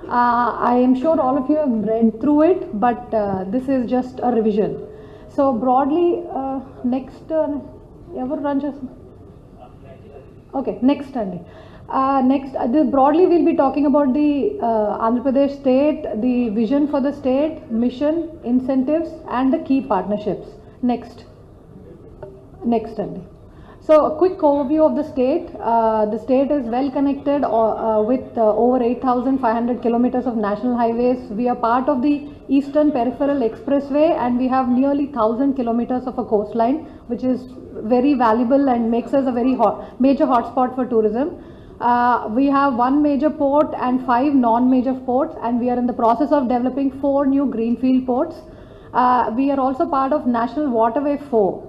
I am sure all of you have read through it, but this is just a revision. So broadly, next, ever run just. Okay, next Sunday. Broadly we'll be talking about the Andhra Pradesh state, the vision for the state, mission, incentives, and the key partnerships. Next Sunday. So a quick overview of the state. The state is well connected with over 8,500 kilometers of national highways. We are part of the Eastern Peripheral Expressway, and we have nearly 1,000 kilometers of a coastline, which is very valuable and makes us a very major hotspot for tourism. We have one major port and 5 non-major ports, and we are in the process of developing 4 new greenfield ports. We are also part of National Waterway 4.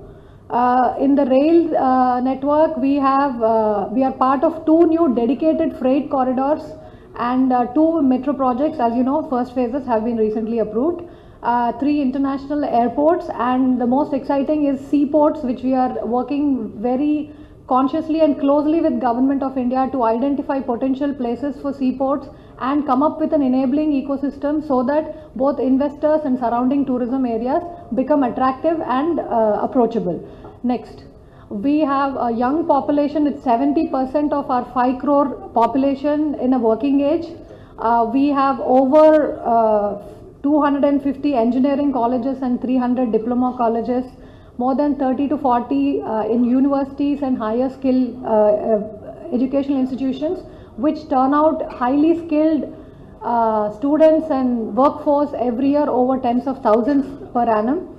In the rail network, we are part of 2 new dedicated freight corridors and 2 metro projects. As you know, first phases have been recently approved. 3 international airports, and the most exciting is seaports, which we are working very consciously and closely with Government of India to identify potential places for seaports and come up with an enabling ecosystem so that both investors and surrounding tourism areas become attractive and approachable. Next, we have a young population with 70% of our 5 crore population in a working age. We have over 250 engineering colleges and 300 diploma colleges, more than 30 to 40 in universities and higher skill educational institutions, which turn out highly skilled students and workforce every year, over tens of thousands per annum.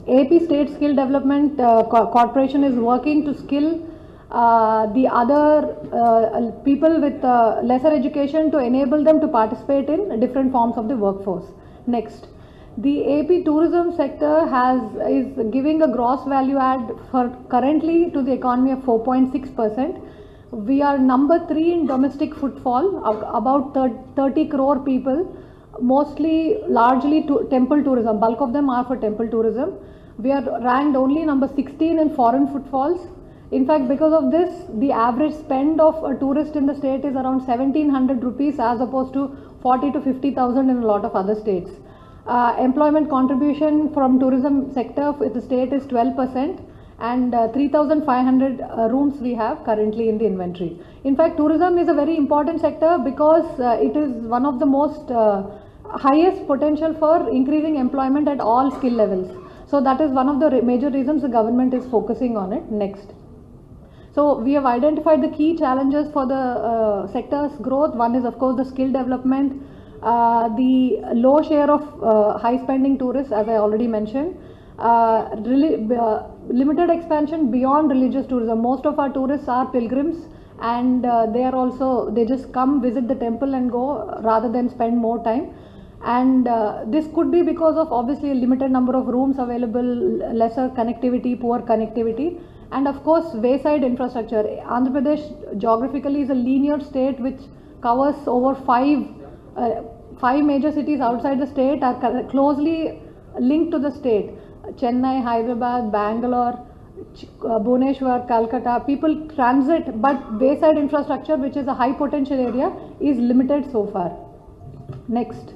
AP State Skill Development Corporation is working to skill the other people with lesser education to enable them to participate in different forms of the workforce. Next, the AP tourism sector is giving a gross value add for currently to the economy of 4.6%. We are number 3 in domestic footfall, about 30 crore people, largely temple tourism. Bulk of them are for temple tourism. We are ranked only number 16 in foreign footfalls. In fact, because of this, the average spend of a tourist in the state is around 1,700 rupees as opposed to 40 to 50,000 in a lot of other states. Employment contribution from tourism sector for the state is 12%, and 3,500 rooms we have currently in the inventory. In fact, tourism is a very important sector because it is one of the most highest potential for increasing employment at all skill levels. So that is one of the major reasons the government is focusing on it. Next. So we have identified the key challenges for the sector's growth. One is, of course, the skill development, the low share of high spending tourists, as I already mentioned, limited expansion beyond religious tourism. Most of our tourists are pilgrims, and they just come, visit the temple and go rather than spend more time. And this could be because of obviously a limited number of rooms available, lesser connectivity, poor connectivity, and of course wayside infrastructure. Andhra Pradesh geographically is a linear state which covers over 5 major cities outside the state are closely linked to the state. Chennai, Hyderabad, Bangalore, Bhubaneswar, Calcutta. People transit, but wayside infrastructure, which is a high potential area, is limited so far. Next.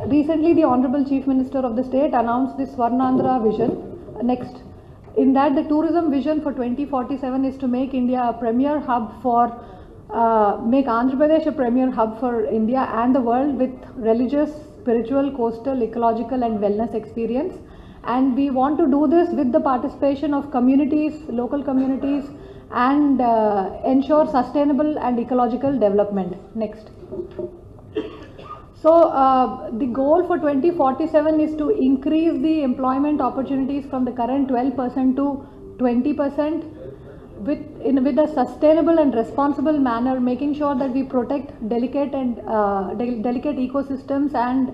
Recently, the Honorable Chief Minister of the state announced the Swarnandhra vision. Next. In that, the tourism vision for 2047 is to make India a premier hub make Andhra Pradesh a premier hub for India and the world with religious, spiritual, coastal, ecological and wellness experience. And we want to do this with the participation of communities, local communities, and ensure sustainable and ecological development. Next. So the goal for 2047 is to increase the employment opportunities from the current 12% to 20% with a sustainable and responsible manner, making sure that we protect delicate ecosystems and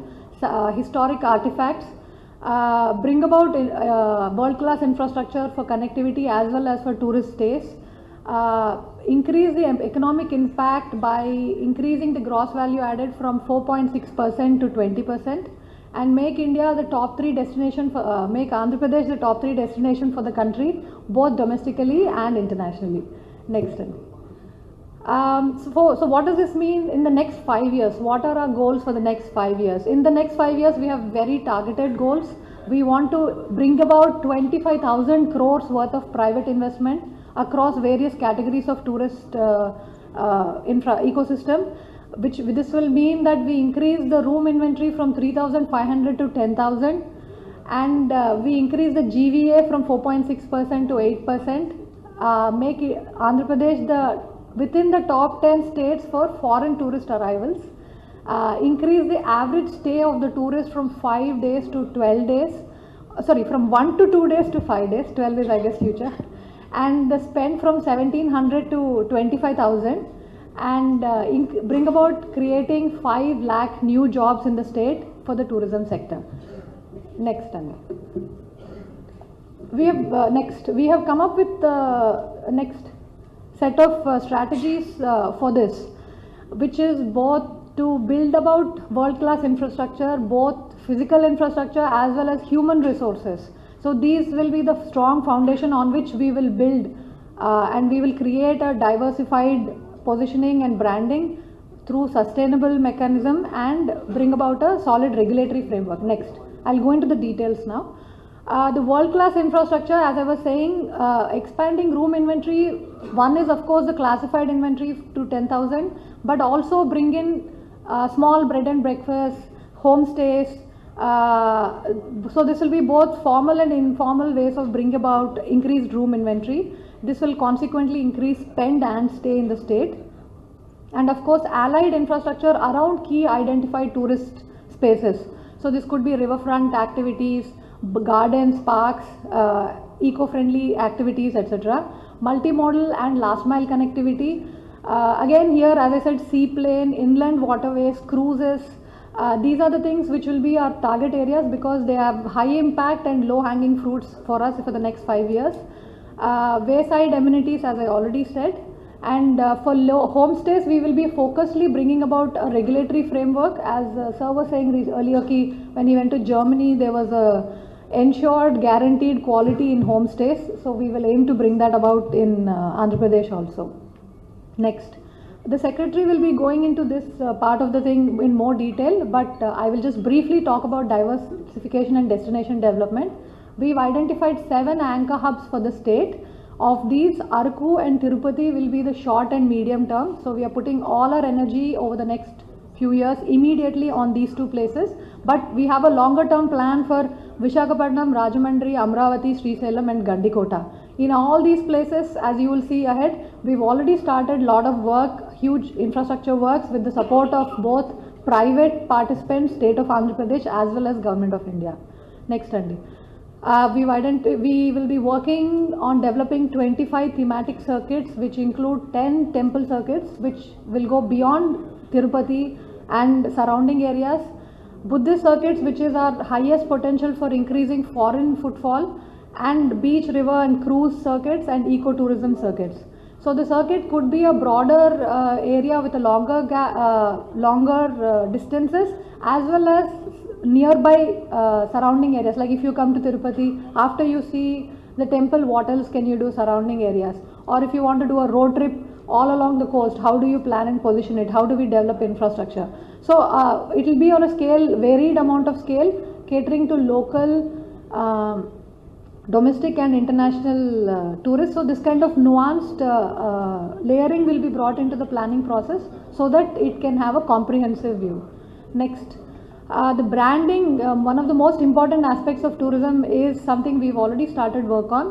historic artifacts, bring about world-class infrastructure for connectivity as well as for tourist stays, increase the economic impact by increasing the gross value added from 4.6% to 20%, and make India the top 3 destination for, make Andhra Pradesh the top 3 destination for the country, both domestically and internationally. Next. So what does this mean in the next 5 years? What are our goals for the next 5 years? In the next 5 years, we have very targeted goals. We want to bring about 25,000 crores worth of private investment across various categories of tourist infra ecosystem. This will mean that we increase the room inventory from 3,500 to 10,000, and we increase the GVA from 4.6% to 8%. Make Andhra Pradesh within the top 10 states for foreign tourist arrivals. Increase the average stay of the tourist from 5 days to 12 days. Sorry, from 1 to 2 days to 5 days. 12 is, I guess, future. And the spend from 1,700 to 25,000. And bring about creating 5 lakh new jobs in the state for the tourism sector. Next, Tanya. We have come up with the next set of strategies for this, which is both to build about world-class infrastructure, both physical infrastructure as well as human resources. So these will be the strong foundation on which we will build, and we will create a diversified positioning and branding through sustainable mechanism and bring about a solid regulatory framework. Next, I'll go into the details now. The world-class infrastructure, as I was saying, expanding room inventory. One is, of course, the classified inventory to 10,000, but also bring in small bread and breakfast, homestays. So this will be both formal and informal ways of bring about increased room inventory. This will consequently increase spend and stay in the state. And of course, allied infrastructure around key identified tourist spaces. So this could be riverfront activities, gardens, parks, eco-friendly activities, etc. Multimodal and last mile connectivity. Again here, as I said, seaplane, inland waterways, cruises. These are the things which will be our target areas because they have high impact and low hanging fruits for us for the next 5 years. Wayside amenities, as I already said. And for homestays, we will be focusedly bringing about a regulatory framework. As Sir was saying earlier, when he went to Germany, there was a ensured guaranteed quality in homestays. So we will aim to bring that about in Andhra Pradesh also. Next, the secretary will be going into this part of the thing in more detail, but I will just briefly talk about diversification and destination development. We've identified 7 anchor hubs for the state. Of these, Arku and Tirupati will be the short and medium term. So we are putting all our energy over the next few years immediately on these 2 places. But we have a longer term plan for Visakhapatnam, Rajahmundry, Amravati, Srisailam and Gandikota. In all these places, as you will see ahead, we've already started a lot of work, huge infrastructure works with the support of both private participants, state of Andhra Pradesh as well as government of India. Next, Andy. We will be working on developing 25 thematic circuits, which include 10 temple circuits, which will go beyond Tirupati and surrounding areas. Buddhist circuits, which is our highest potential for increasing foreign footfall, and beach, river and cruise circuits and ecotourism circuits. So the circuit could be a broader area with a longer distances as well as nearby surrounding areas. Like if you come to Tirupati, after you see the temple, what else can you do surrounding areas? Or if you want to do a road trip all along the coast, how do you plan and position it? How do we develop infrastructure? So it will be on a scale, varied amount of scale, catering to local, domestic and international tourists. So this kind of nuanced layering will be brought into the planning process so that it can have a comprehensive view. Next. The branding, one of the most important aspects of tourism is something we've already started work on.